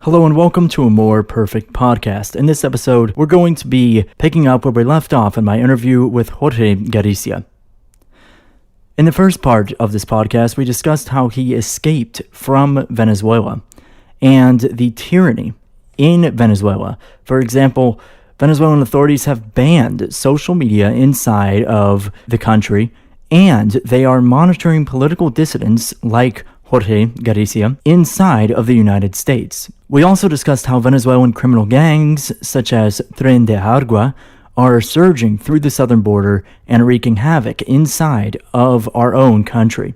Hello and welcome to a More Perfect podcast. In this episode, we're going to be picking up where we left off in my interview with Jorge Galicia. In the first part of this podcast, we discussed how he escaped from Venezuela and the tyranny in Venezuela. For example, Venezuelan authorities have banned social media inside of the country, and they are monitoring political dissidents like Jorge Galicia inside of the United States. We also discussed how Venezuelan criminal gangs such as Tren de Aragua are surging through the southern border and wreaking havoc inside of our own country.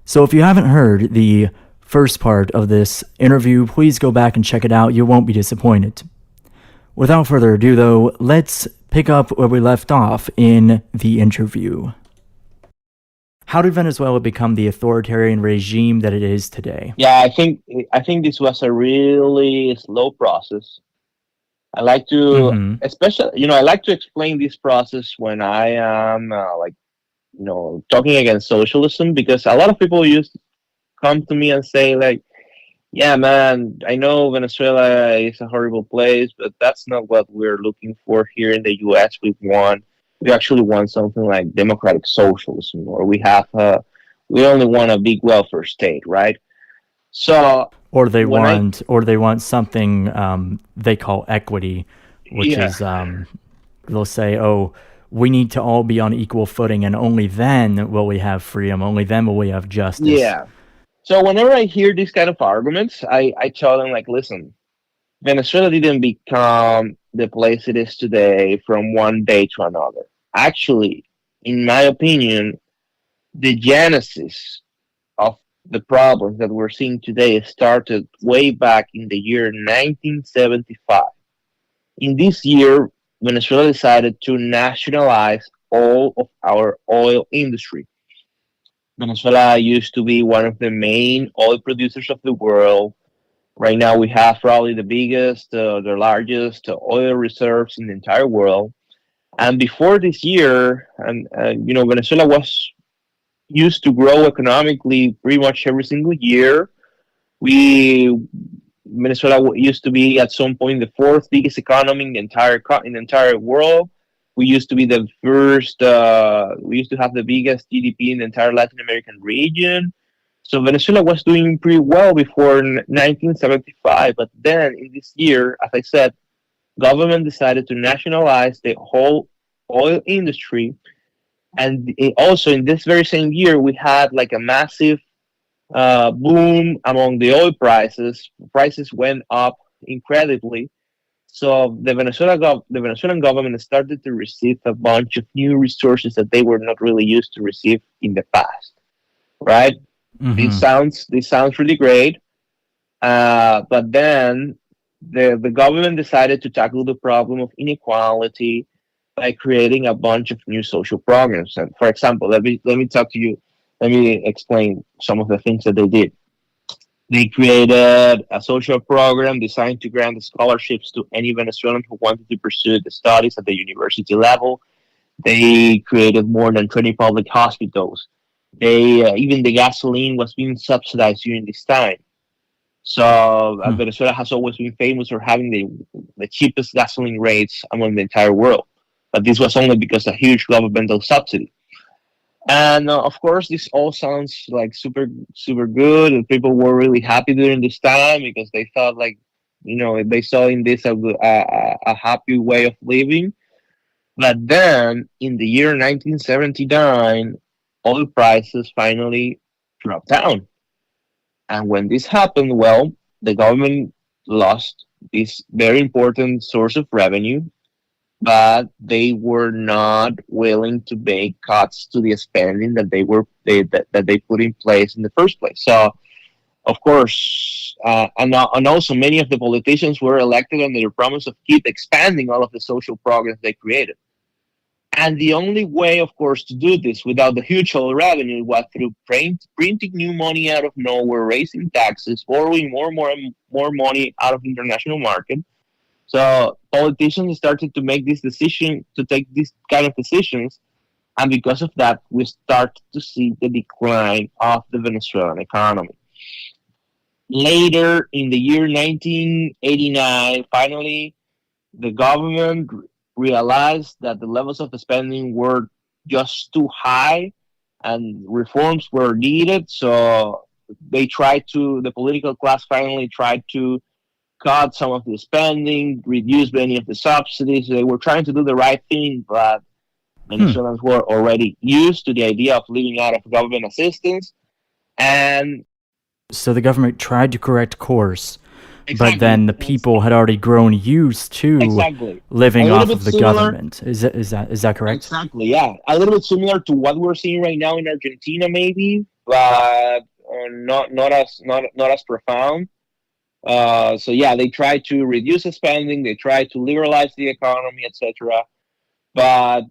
So if you haven't heard the first part of this interview, please go back and check it out. You won't be disappointed. Without further ado, though, let's pick up where we left off in the interview. How did Venezuela become the authoritarian regime that it is today? Yeah, I think this was a really slow process. I like to, especially, I like to explain this process when I am talking against socialism, because a lot of people used to come to me and say like, yeah, man, I know Venezuela is a horrible place, but that's not what we're looking for here in the U.S. We actually want something like democratic socialism, or we only want a big welfare state, right? So, or they want something they call equity, which is they'll say, oh, we need to all be on equal footing, and only then will we have freedom. Only then will we have justice. Yeah. So whenever I hear these kind of arguments, I tell them like, listen, Venezuela didn't become the place it is today from one day to another. Actually, in my opinion, the genesis of the problems that we're seeing today started way back in the year 1975. In this year, Venezuela decided to nationalize all of our oil industry. Venezuela used to be one of the main oil producers of the world. Right now, we have probably the largest oil reserves in the entire world. And before this year, Venezuela was used to grow economically pretty much every single year. Venezuela used to be at some point the fourth biggest economy in the entire world. We used to be the first. We used to have the biggest GDP in the entire Latin American region. So Venezuela was doing pretty well before 1975. But then in this year, as I said, government decided to nationalize the whole oil industry. And also in this very same year, we had like a massive boom among the oil prices. Prices went up incredibly. So the Venezuelan government started to receive a bunch of new resources that they were not really used to receive in the past, right? This sounds really great, but then the government decided to tackle the problem of inequality by creating a bunch of new social programs. And for example, let me talk to you. Let me explain some of the things that they did. They created a social program designed to grant scholarships to any Venezuelan who wanted to pursue the studies at the university level. They created more than 20 public hospitals. Even the gasoline was being subsidized during this time. So Venezuela has always been famous for having the cheapest gasoline rates among the entire world. But this was only because of a huge governmental subsidy. And of course, this all sounds like super, super good. And people were really happy during this time because they thought like, they saw in this a happy way of living. But then in the year 1979, oil prices finally dropped down. And when this happened, well, the government lost this very important source of revenue, but they were not willing to make cuts to the spending that they put in place in the first place. So, of course, and also many of the politicians were elected under the promise of keep expanding all of the social programs they created. And the only way, of course, to do this without the huge oil revenue was through printing new money out of nowhere, raising taxes, borrowing more money out of the international market. So politicians started to make this decision, to take these kind of decisions. And because of that, we start to see the decline of the Venezuelan economy. Later in the year 1989, finally, the government realized that the levels of the spending were just too high and reforms were needed. So the political class finally tried to cut some of the spending, reduce many of the subsidies. They were trying to do the right thing, but Hmm. Venezuelans were already used to the idea of living out of government assistance. And So the government tried to correct course, but exactly, then the people had already grown used to exactly. A living little off bit of the similar. government. Is that correct? Exactly, yeah. A little bit similar to what we're seeing right now in Argentina, maybe, but not as profound. So yeah, they try to reduce the spending, they try to liberalize the economy, etc. But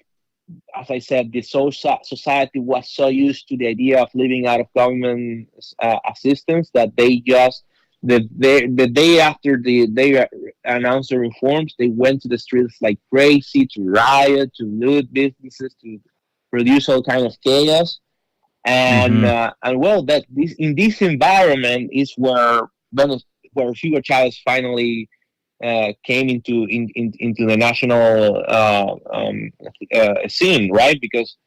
as I said, the society was so used to the idea of living out of government assistance that they just the day after they announced the reforms, they went to the streets like crazy to riot, to loot businesses, to produce all kind of chaos. And Mm-hmm. well, that this in this environment is where where Hugo Chavez finally came into the national scene, right? Because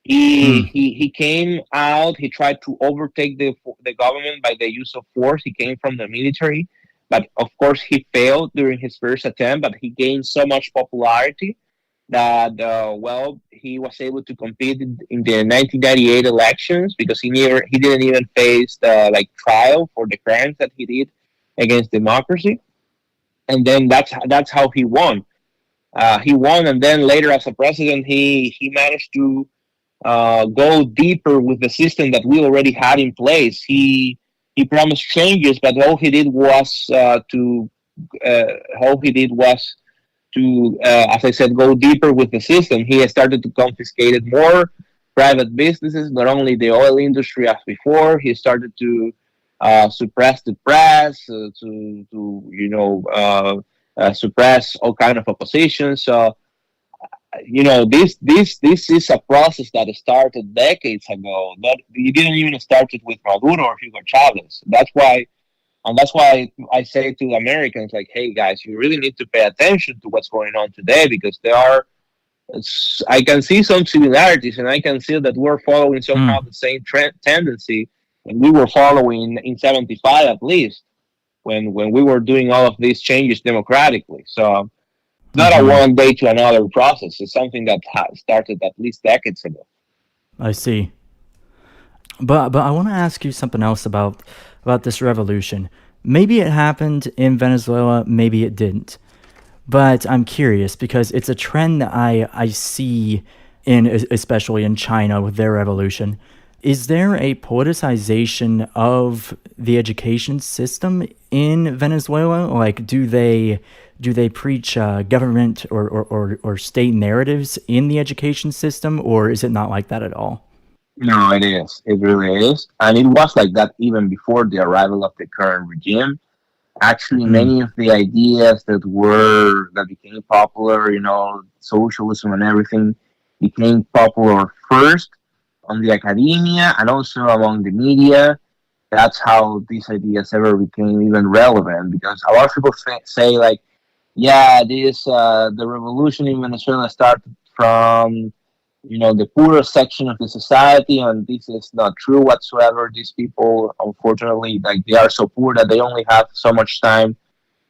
Hmm. he came out. He tried to overtake the government by the use of force. He came from the military, but of course he failed during his first attempt. But he gained so much popularity that well, he was able to compete in the 1998 elections because he didn't even face the like trial for the crimes that he did against democracy. And then that's how he won. He won, and then later as a president, he managed to go deeper with the system that we already had in place. He promised changes, but all he did was to, as I said, go deeper with the system. He started to confiscate more private businesses, not only the oil industry as before. He started to suppress the press, suppress all kind of opposition. So this is a process that started decades ago. That it didn't even start it with Maduro or Hugo Chavez. That's why I say to Americans, like, hey guys, you really need to pay attention to what's going on today because I can see some similarities, and I can see that we're following somehow Hmm. the same tendency that we were following in '75 at least when we were doing all of these changes democratically. So not a Mm-hmm. one day to another process. It's something that started at least decades ago. I see. But I want to ask you something else about this revolution. Maybe it happened in Venezuela, maybe it didn't. But I'm curious because it's a trend that I see in especially in China with their revolution. Is there a politicization of the education system in Venezuela? Like, do they preach government or state narratives in the education system, or is it not like that at all? No, it is. It really is. And it was like that even before the arrival of the current regime. Actually, Mm, many of the ideas that became popular, socialism and everything, became popular first on the academia and also among the media. That's how these ideas ever became even relevant because a lot of people say like, yeah, this the revolution in Venezuela started from the poorer section of the society, and this is not true whatsoever. These people, unfortunately, like they are so poor that they only have so much time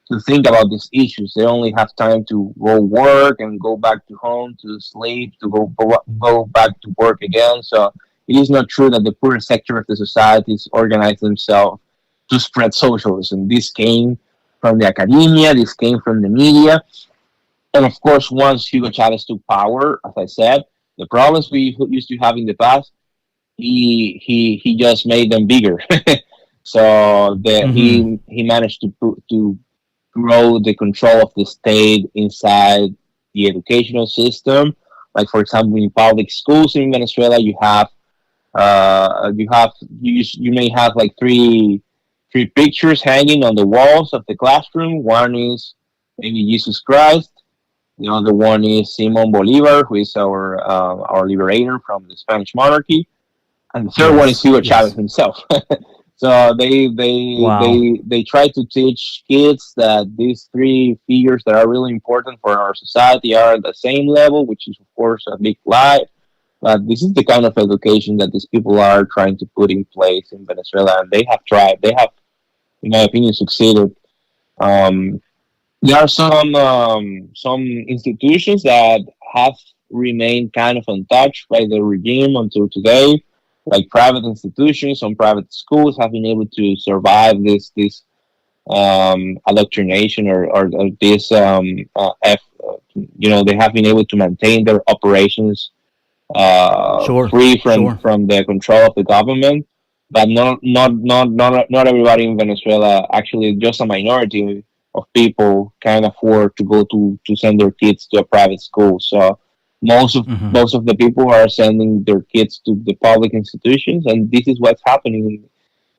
to think about these issues. They only have time to go work and go back to home, to sleep, to go back to work again. So it is not true that the poorer sector of the societies organize themselves to spread socialism. This came from the academia, this came from the media, and of course, once Hugo Chavez took power, as I said, the problems we used to have in the past, he just made them bigger. So mm-hmm. he managed to grow the control of the state inside the educational system. Like for example, in public schools in Venezuela, you may have like three pictures hanging on the walls of the classroom. One is maybe Jesus Christ. The other one is Simon Bolivar, who is our liberator from the Spanish monarchy, and the third one is Yes, Hugo Chavez yes. himself. So they Wow. they they try to teach kids that these three figures that are really important for our society are at the same level, which is of course a big lie. But this is the kind of education that these people are trying to put in place in Venezuela, and they have tried. They have, in my opinion, succeeded. Um, there are some institutions that have remained kind of untouched by the regime until today, like private institutions. Some private schools have been able to survive this indoctrination or this they have been able to maintain their operations Sure. free Sure. from the control of the government. But not everybody in Venezuela, actually just a minority of people can afford to go to send their kids to a private school. So Hmm. most of the people are sending their kids to the public institutions, and this is what's happening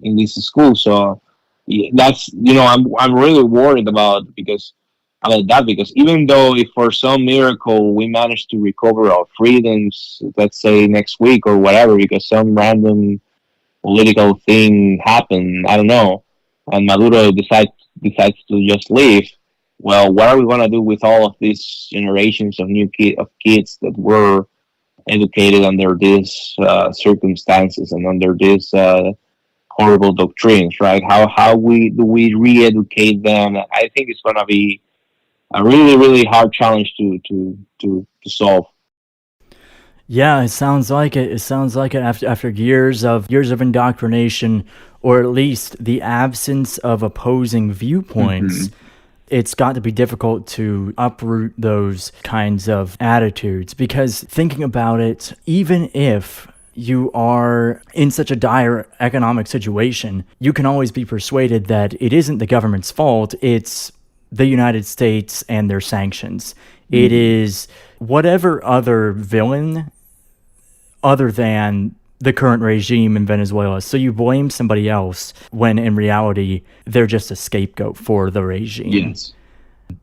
in this school. So yeah, that's I'm really worried about that because even though if for some miracle we manage to recover our freedoms, let's say next week or whatever, because some random political thing happened, I don't know, and Maduro decides to just leave. Well, what are we gonna do with all of these generations of kids that were educated under these circumstances and under these horrible doctrines, right? How we do we re-educate them? I think it's gonna be a really hard challenge to solve. Yeah, it sounds like it. It sounds like it after years of indoctrination, or at least the absence of opposing viewpoints. Hmm. It's got to be difficult to uproot those kinds of attitudes because thinking about it, even if you are in such a dire economic situation, you can always be persuaded that it isn't the government's fault, it's the United States and their sanctions. It is whatever other villain other than the current regime in Venezuela. So you blame somebody else when in reality they're just a scapegoat for the regime. Yes.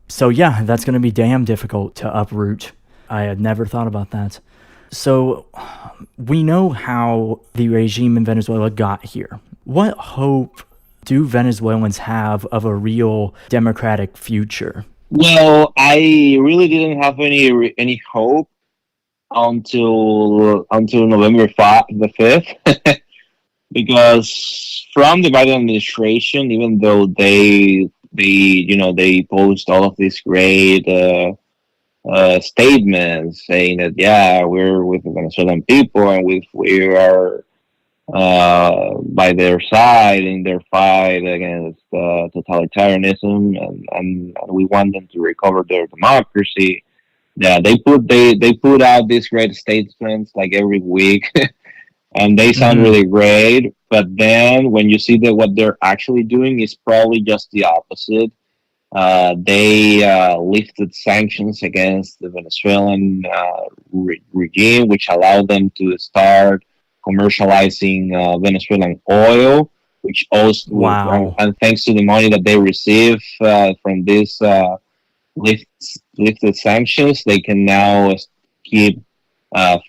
So yeah, that's going to be damn difficult to uproot. I had never thought about that. So we know how the regime in Venezuela got here. What hope do Venezuelans have of a real democratic future? Well, I really didn't have any hope until November the 5th, because from the Biden administration, even though they post all of these great statements saying that yeah, we're with the Venezuelan people and we are by their side in their fight against totalitarianism, and we want them to recover their democracy. Yeah, they put out these great statements like every week, and they sound Mm-hmm. really great. But then when you see that what they're actually doing is probably just the opposite. They lifted sanctions against the Venezuelan regime, which allowed them to start commercializing Venezuelan oil, which also, Wow. and thanks to the money that they receive from these lifted sanctions, they can now keep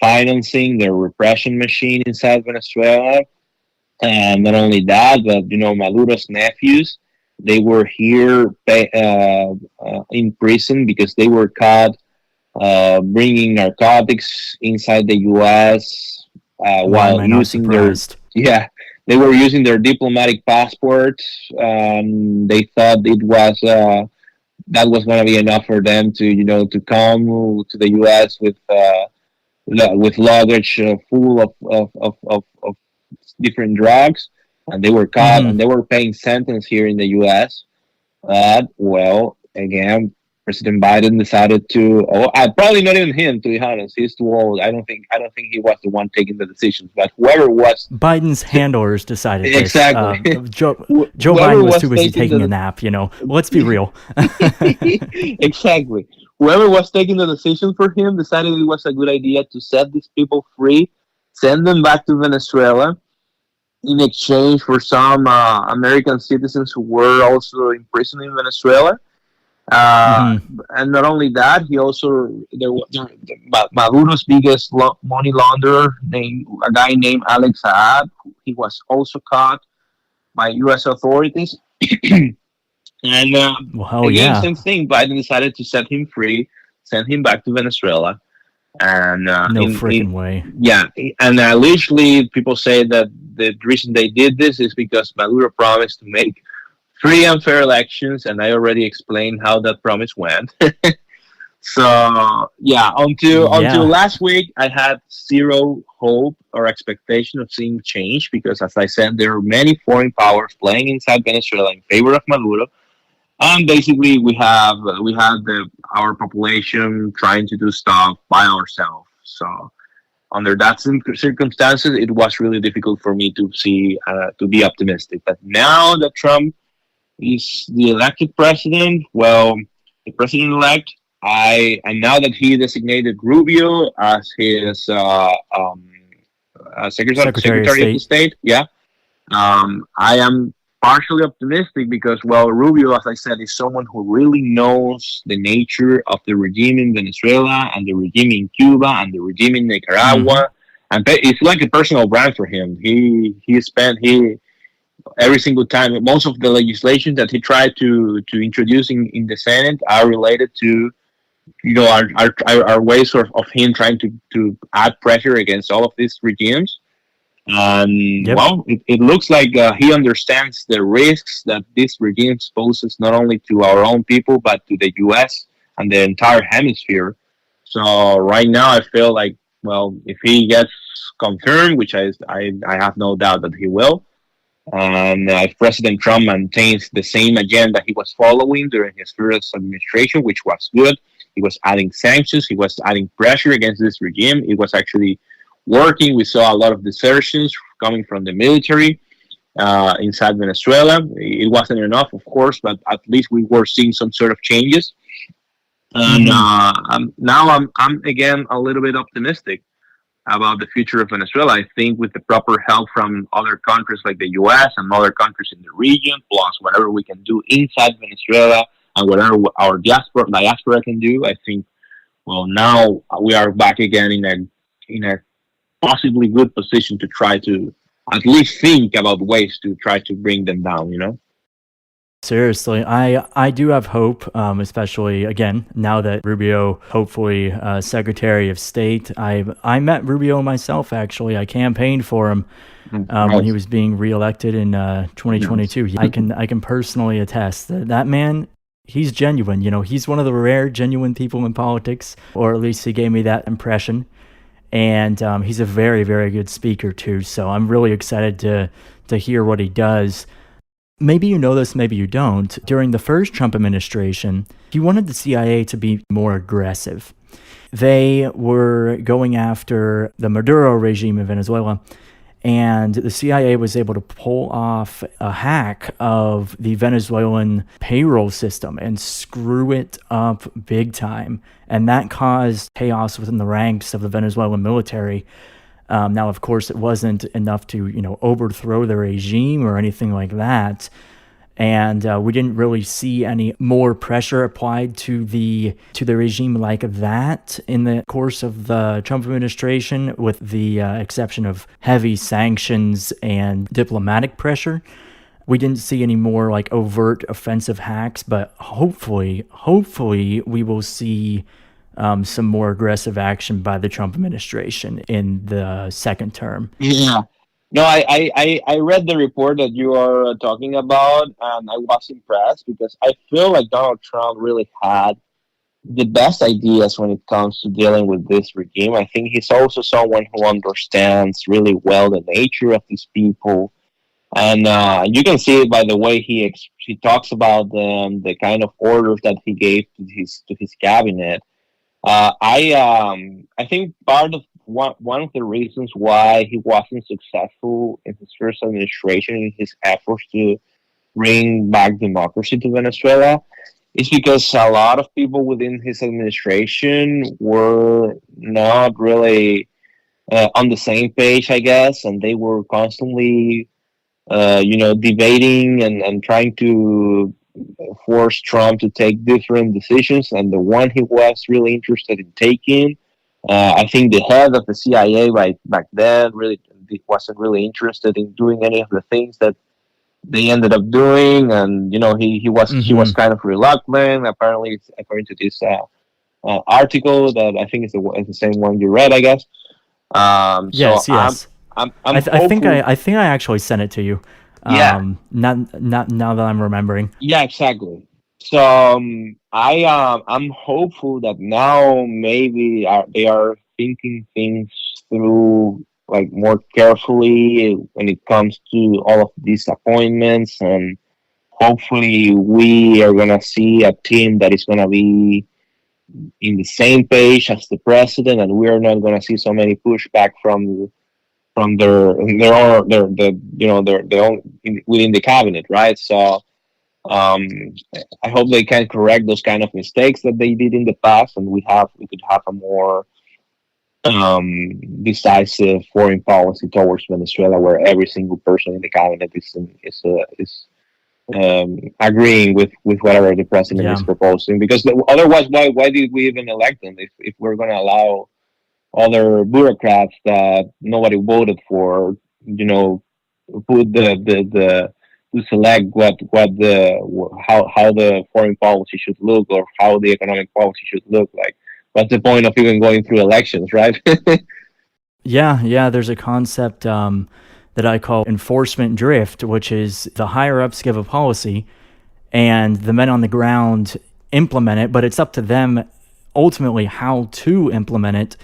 financing their repression machine inside Venezuela. And not only that, but Maduro's nephews, they were here in prison because they were caught bringing narcotics inside the U.S. Why am While I not using their surprised? yeah, they were using their diplomatic passports. They thought it was that was going to be enough for them to to come to the U.S. with luggage full of different drugs, and they were caught Mm-hmm. and they were paying sentence here in the U.S. But well, again, President Biden decided to. Oh, probably not even him, to be honest. He's too old. I don't think he was the one taking the decisions. But whoever was Biden's handlers decided this. exactly, Joe whoever Biden was too was busy taking taking a the nap. Let's be real. exactly, whoever was taking the decision for him decided it was a good idea to set these people free, send them back to Venezuela in exchange for some American citizens who were also imprisoned in Venezuela. Uh, Hmm. and not only that, he also Maduro's biggest money launderer, named a guy named Alex Saab. He was also caught by U.S. authorities. And Well, hell again, yeah. same thing. Biden decided to set him free, send him back to Venezuela, and No in freaking way. yeah, and allegedly people say that the reason they did this is because Maduro promised to make free and fair elections, and I already explained how that promise went. So yeah, until Yeah. last week, I had zero hope or expectation of seeing change because, as I said, there are many foreign powers playing inside Venezuela in favor of Maduro, and basically we had our population trying to do stuff by ourselves. So under that circumstances, it was really difficult for me to see to be optimistic. But now that Trump is the elected president, well, the president elect, I and now that he designated Rubio as his Secretary of secretary of the State. state, yeah, I am partially optimistic because, well, Rubio, as I said, is someone who really knows the nature of the regime in Venezuela and the regime in Cuba and the regime in Mm-hmm. Nicaragua, and it's like a personal brand for him. He spent he every single time most of the legislation that he tried to introduce in the Senate are related to our ways of him trying to add pressure against all of these regimes. And Yep. well, it looks like he understands the risks that this regime poses not only to our own people but to the U.S. and the entire hemisphere. So right now, I feel like, well, if he gets confirmed, which I have no doubt that he will, and if President Trump maintains the same agenda he was following during his first administration, which was good, he was adding sanctions, he was adding pressure against this regime. It was actually working. We saw a lot of desertions coming from the military inside Venezuela. It wasn't enough, of course, but at least we were seeing some sort of changes. And Mm-hmm. now I'm again a little bit optimistic about the future of Venezuela. I think with the proper help from other countries like the U.S. and other countries in the region, plus whatever we can do inside Venezuela and whatever our diaspora can do, I think, well, now we are back again in a possibly good position to try to at least think about ways to try to bring them down. Seriously, I do have hope, especially again now that Rubio, hopefully Secretary of State. I met Rubio myself actually. I campaigned for him when he Nice. was being reelected in Nice. 2022. I can personally attest that that man. He's genuine. He's one of the rare genuine people in politics, or at least he gave me that impression. And he's a very, very good speaker too. So I'm really excited to hear what he does. Maybe you know this, maybe you don't. During the first Trump administration, he wanted the CIA to be more aggressive. They were going after the Maduro regime in Venezuela, and the CIA was able to pull off a hack of the Venezuelan payroll system and screw it up big time. And that caused chaos within the ranks of the Venezuelan military. Now, of course, it wasn't enough to, overthrow the regime or anything like that. And we didn't really see any more pressure applied to the regime like that in the course of the Trump administration, with the exception of heavy sanctions and diplomatic pressure. We didn't see any more like overt offensive hacks, but hopefully we will see some more aggressive action by the Trump administration in the second term. Yeah. No, I read the report that you are talking about, and I was impressed because I feel like Donald Trump really had the best ideas when it comes to dealing with this regime. I think he's also someone who understands really well the nature of these people, and you can see it by the way he talks about them, the kind of orders that he gave to his cabinet. I think part of one of the reasons why he wasn't successful in his first administration in his efforts to bring back democracy to Venezuela is because a lot of people within his administration were not really on the same page, I guess, and they were constantly, debating and trying to forced Trump to take different decisions, and the one he was really interested in taking, I think the head of the CIA back then really wasn't really interested in doing any of the things that they ended up doing, and she was Mm-hmm. kind of reluctant. Apparently, according to this article that I think is the same one you read, I guess. So Yes, yes. I'm hopeful. I think I actually sent it to you. Yeah, Not now that I'm remembering. yeah, exactly. So I'm hopeful that now maybe they are thinking things through like more carefully when it comes to all of these appointments, and hopefully we are gonna see a team that is gonna be in the same page as the president, and we are not gonna see so many pushback from their own their own within the cabinet, right? So um, I hope they can correct those kind of mistakes that they did in the past, and we could have a more decisive foreign policy towards Venezuela, where every single person in the cabinet is agreeing with whatever the president is Yeah. proposing. Because otherwise, why did we even elect them if we're going to allow other bureaucrats that nobody voted for, put the to select what the how the foreign policy should look, or how the economic policy should look like. What's the point of even going through elections, right? Yeah, yeah, there's a concept that I call enforcement drift, which is the higher ups give a policy and the men on the ground implement it, but it's up to them ultimately how to implement it.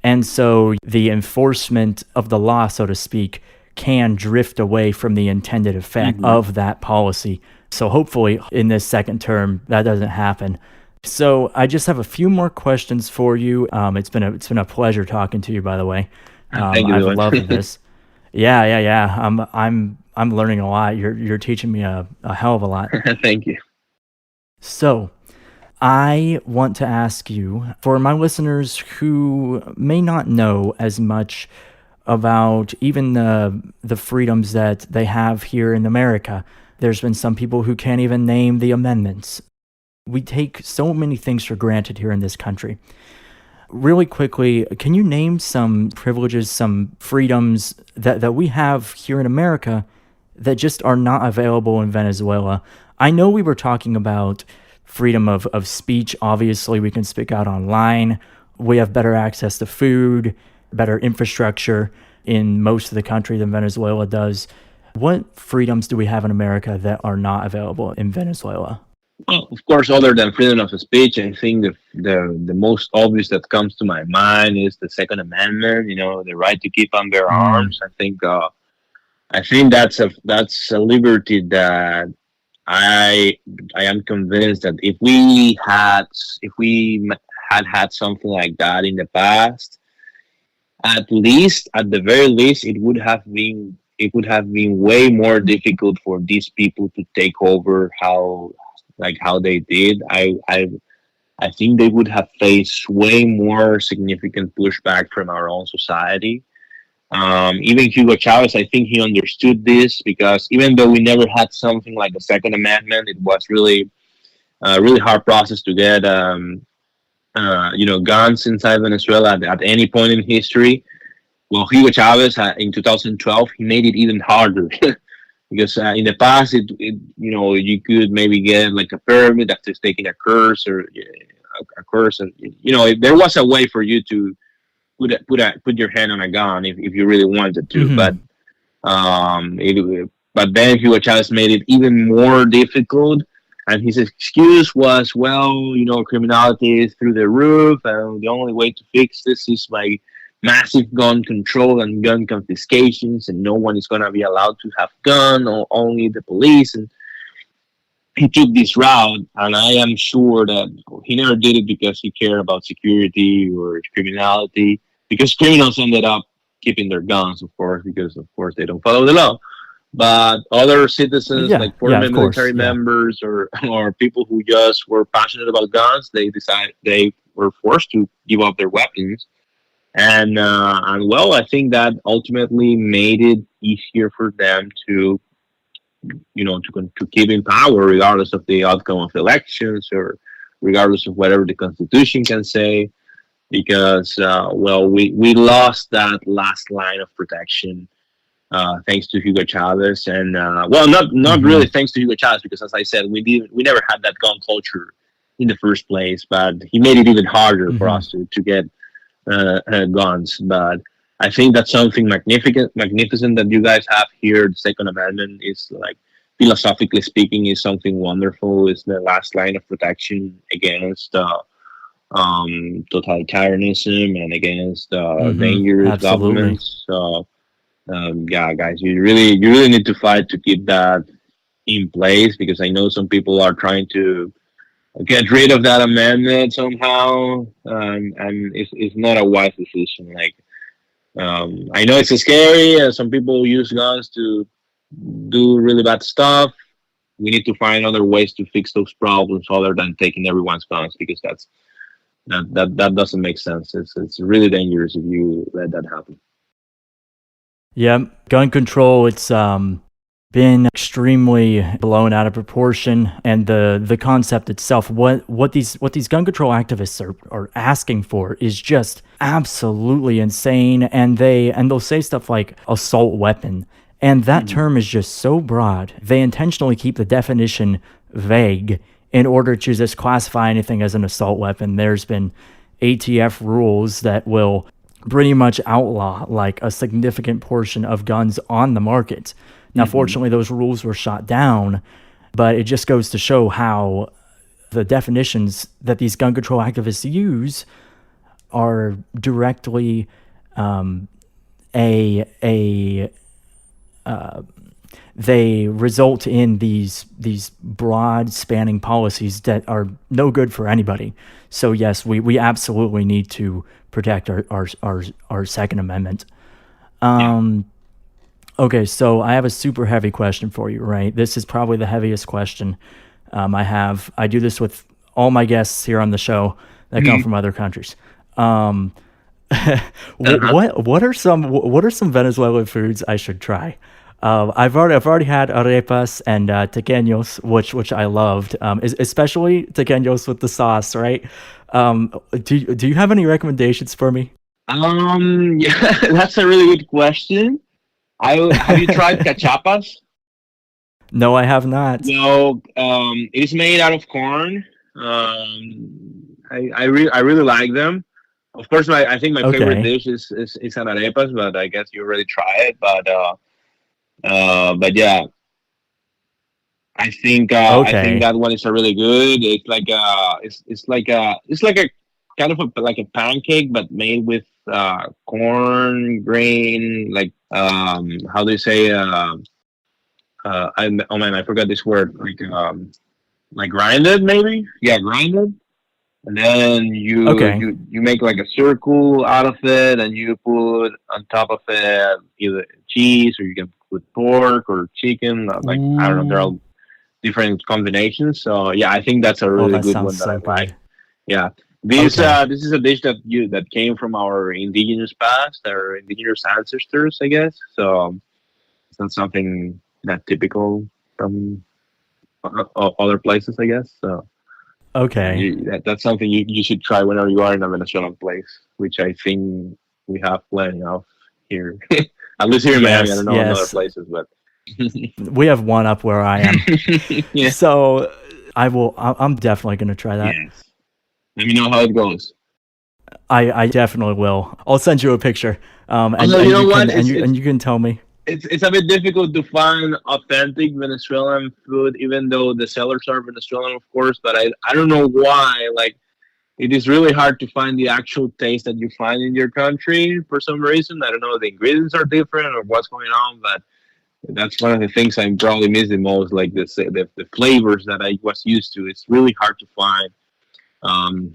And so the enforcement of the law, so to speak, can drift away from the intended effect hmm of that policy. So hopefully in this second term, that doesn't happen. So I just have a few more questions for you. It's been a pleasure talking to you, by the way. Thank you, I've Dylan. loved this. Yeah, yeah, yeah. I'm learning a lot. You're teaching me a hell of a lot. Thank you. So I want to ask you, for my listeners who may not know as much about even the freedoms that they have here in America. There's been some people who can't even name the amendments. We take so many things for granted here in this country. Really quickly, can you name some privileges, some freedoms that we have here in America that just are not available in Venezuela? I know we were talking about freedom of speech. Obviously, we can speak out online. We have better access to food, better infrastructure in most of the country than Venezuela does. What freedoms do we have in America that are not available in Venezuela? Well, of course, other than freedom of speech, I think the most obvious that comes to my mind is the Second Amendment. The right to keep and bear Mm, arms. I think that's a liberty that I I am convinced that if we had something like that in the past, at the very least, it would have been way more difficult for these people to take over how they did. I think they would have faced way more significant pushback from our own society. Even Hugo Chavez, I think he understood this, because even though we never had something like the Second Amendment, it was really a really hard process to get guns inside Venezuela at any point in history. Well, Hugo Chavez in 2012, he made it even harder. Because in the past, you could maybe get like a permit after taking a course, or a course, and there was a way for you to put your hand on a gun if you really wanted to. But mm-hmm. then Hugo Chavez made it even more difficult, and his excuse was, well, criminality is through the roof, and the only way to fix this is by massive gun control and gun confiscations, and no one is going to be allowed to have gun, or only the police. And he took this route, and I am sure that he never did it because he cared about security or criminality, because criminals ended up keeping their guns, of course, because of course they don't follow the law. But other citizens, Yeah, like yeah, former of course. military Yeah. members, or people who just were passionate about guns, they were forced to give up their weapons. And well, I think that ultimately made it easier for them to to keep in power, regardless of the outcome of elections, or regardless of whatever the constitution can say. Because well, we lost that last line of protection thanks to Hugo Chavez, and well, not Mm-hmm. really thanks to Hugo Chavez, because as I said, we never had that gun culture in the first place, but he made it even harder for Mm-hmm. us to get guns. But I think that's something magnificent that you guys have here. The Second Amendment is like, philosophically speaking, is something wonderful. It's the last line of protection against totalitarianism and against Mm-hmm. dangerous Absolutely. governments. So yeah, guys, you really need to fight to keep that in place, because I know some people are trying to get rid of that amendment somehow, and it's not a wise decision. Like, I know it's scary, and some people use guns to do really bad stuff. We need to find other ways to fix those problems other than taking everyone's guns, because that doesn't make sense. It's really dangerous if you let that happen. Yeah, gun control, it's been extremely blown out of proportion, and the concept itself, what these gun control activists are asking for is just absolutely insane, and they'll say stuff like assault weapon, and that Mhm. term is just so broad. They intentionally keep the definition vague in order to just classify anything as an assault weapon. There's been ATF rules that will pretty much outlaw like a significant portion of guns on the market. Now, Mhm. fortunately, those rules were shot down, but it just goes to show how the definitions that these gun control activists use are directly um, a they result in these broad spanning policies that are no good for anybody. So yes, we absolutely need to protect our Second Amendment. Yeah. Okay, so I have a super heavy question for you, right? This is probably the heaviest question I have. I do this with all my guests here on the show that come Mhm. from other countries. Um, Uh-huh. what are some Venezuelan foods I should try? I've already had arepas and tequeños, which I loved, especially tequeños with the sauce, right? Do you have any recommendations for me? Yeah, that's a really good question. I Have you tried cachapas? No, I have not. No, it is made out of corn. I really like them. Of course, I think my favorite Okay, dish is an arepas, but I guess you already tried it. But yeah, I think okay. that one is a really good. It's like a kind of like a pancake, but made with corn grain. Like, how do you say? Oh man, I forgot this word. Like grinded, maybe. Yeah, grinded. And then Okay. you make like a circle out of it, and you put on top of it either cheese, or you can put pork or chicken. Like, I don't know, they're Ooh. all different combinations. So yeah, I think that's a Oh, really that good sounds one that I so like. good. Yeah, Okay. this is a dish that came from our indigenous past, our indigenous ancestors, I guess. So it's not something that typical from other places, I guess. So yeah, Okay. that's something you should try whenever you are in a Venezuelan place, which I think we have plenty of here. At least here in Miami. I Yes, don't know in other yes. places, but We have one up where I am. yeah, So I'm definitely going to try that. yes. Let me know how it goes. I definitely will. I'll send you a picture. Although, you know what, And you can tell me. it's a bit difficult to find authentic Venezuelan food, even though the sellers are Venezuelan, of course. But I don't know why. Like, it is really hard to find the actual taste that you find in your country for some reason. I don't know if the ingredients are different or what's going on, but that's one of the things I probably miss the most. Like the flavors that I was used to. It's really hard to find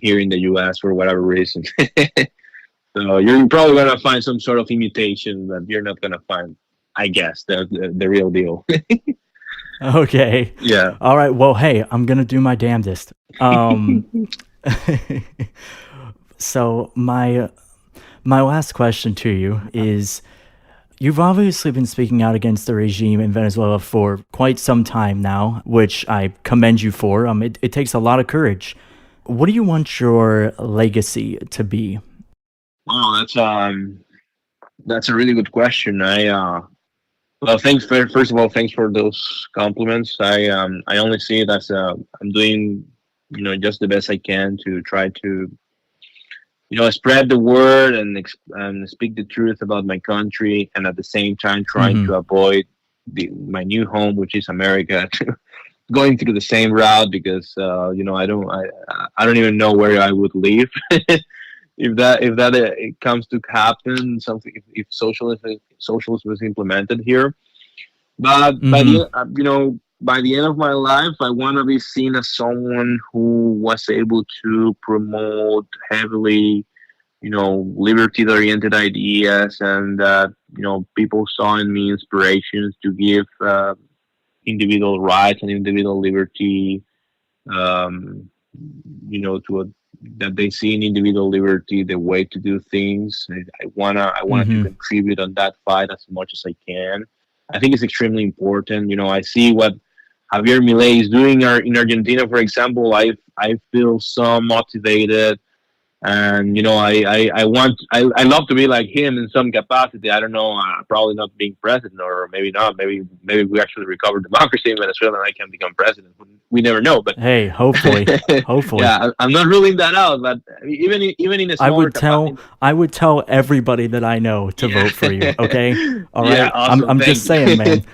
here in the U.S. for whatever reason. So you're probably gonna find some sort of imitation, but you're not gonna find, I guess, the real deal. Okay. Yeah. All right. Well, hey, I'm going to do my damnedest. So my last question to you is, you've obviously been speaking out against the regime in Venezuela for quite some time now, which I commend you for. It takes a lot of courage. What do you want your legacy to be? Wow, that's a really good question. Well, first of all, thanks for those compliments. I only see it as I'm doing, just the best I can to try to, spread the word and speak the truth about my country, and at the same time trying Mm-hmm. to avoid my new home, which is America, going through the same route because I don't even know where I would live if that it comes to happen. Something if socialism is implemented here. But Mm-hmm. by the end of my life, I want to be seen as someone who was able to promote heavily, liberty-oriented ideas, and that people saw in me inspirations to give individual rights and individual liberty. Um, that they see in individual liberty the way to do things. I wanna to Mm-hmm. contribute on that fight as much as I can. I think it's extremely important. I see what Javier Milei is doing in Argentina, for example. I feel so motivated, and I love to be like him in some capacity. I don't know, probably not being president, or maybe not. Maybe we actually recover democracy in Venezuela and I can become president. We never know, but Hey, hopefully, hopefully. yeah, I'm not ruling that out. But even in a I smaller would capacity. tell I would tell everybody that I know to Yeah. vote for you. Okay, all Yeah, right. I'm awesome. I'm Thank just you. saying, man.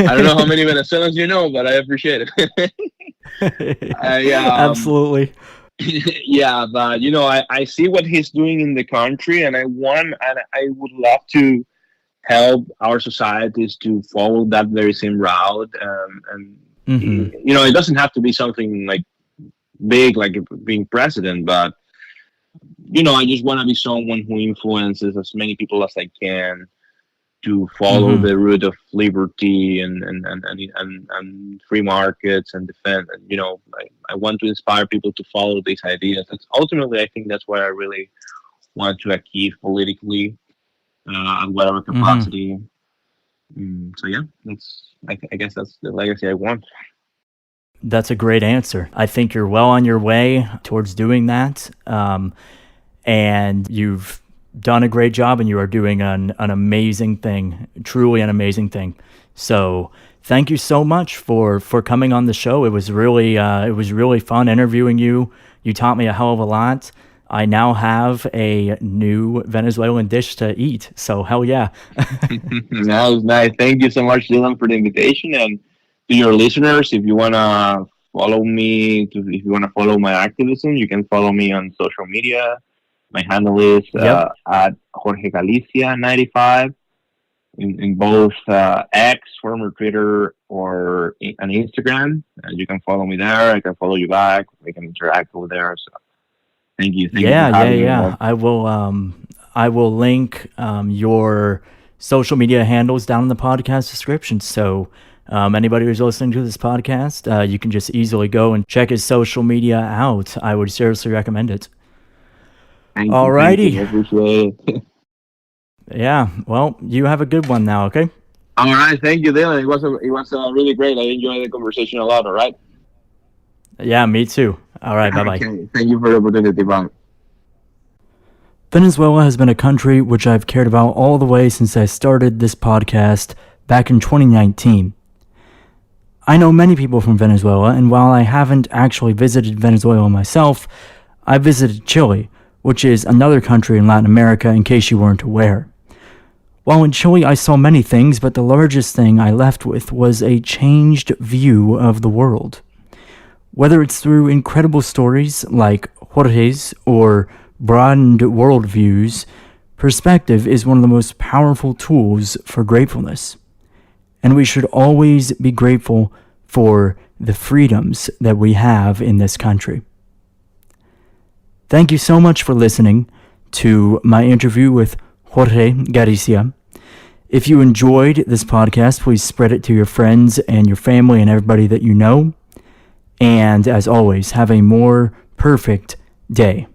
I don't know how many Venezuelans you know, but I appreciate it. I Absolutely. Yeah, but I see what he's doing in the country, and I would love to help our societies to follow that very same route. And Mm-hmm. it doesn't have to be something like big, like being president, but I just want to be someone who influences as many people as I can to follow Mm-hmm. the route of liberty and free markets and defend. And I want to inspire people to follow these ideas. That's ultimately, I think that's what I really want to achieve politically, at whatever Mm-hmm. capacity. So yeah, I guess that's the legacy I want. That's a great answer. I think you're well on your way towards doing that. And you've done a great job, and you are doing an amazing thing, truly an amazing thing. So thank you so much for coming on the show. It was really fun interviewing you. You taught me a hell of a lot. I now have a new Venezuelan dish to eat. So hell yeah. That was nice. Thank you so much, Dylan, for the invitation, and to your listeners. If you wanna if you wanna follow my activism, you can follow me on social media. My handle is Yep. at Jorge Galicia 95 in both X, former Twitter, or on Instagram. You can follow me there. I can follow you back. We can interact over there. So thank you for Yeah, yeah, having me, yeah. man. I will link your social media handles down in the podcast description. So anybody who's listening to this podcast, you can just easily go and check his social media out. I would seriously recommend it. Thank you. I Alrighty. appreciate it. Yeah. Well, you have a good one now. Okay. All right, thank you, Dylan. It was really great. I enjoyed the conversation a lot. All right. Yeah, me too. All right. Bye bye. Okay. Thank you for the opportunity, bye. Venezuela has been a country which I've cared about all the way since I started this podcast back in 2019. I know many people from Venezuela, and while I haven't actually visited Venezuela myself, I visited Chile, which is another country in Latin America, in case you weren't aware. While in Chile, I saw many things, but the largest thing I left with was a changed view of the world. Whether it's through incredible stories like Jorge's or broadened worldviews, perspective is one of the most powerful tools for gratefulness. And we should always be grateful for the freedoms that we have in this country. Thank you so much for listening to my interview with Jorge Galicia. If you enjoyed this podcast, please spread it to your friends and your family and everybody that you know. And as always, have a more perfect day.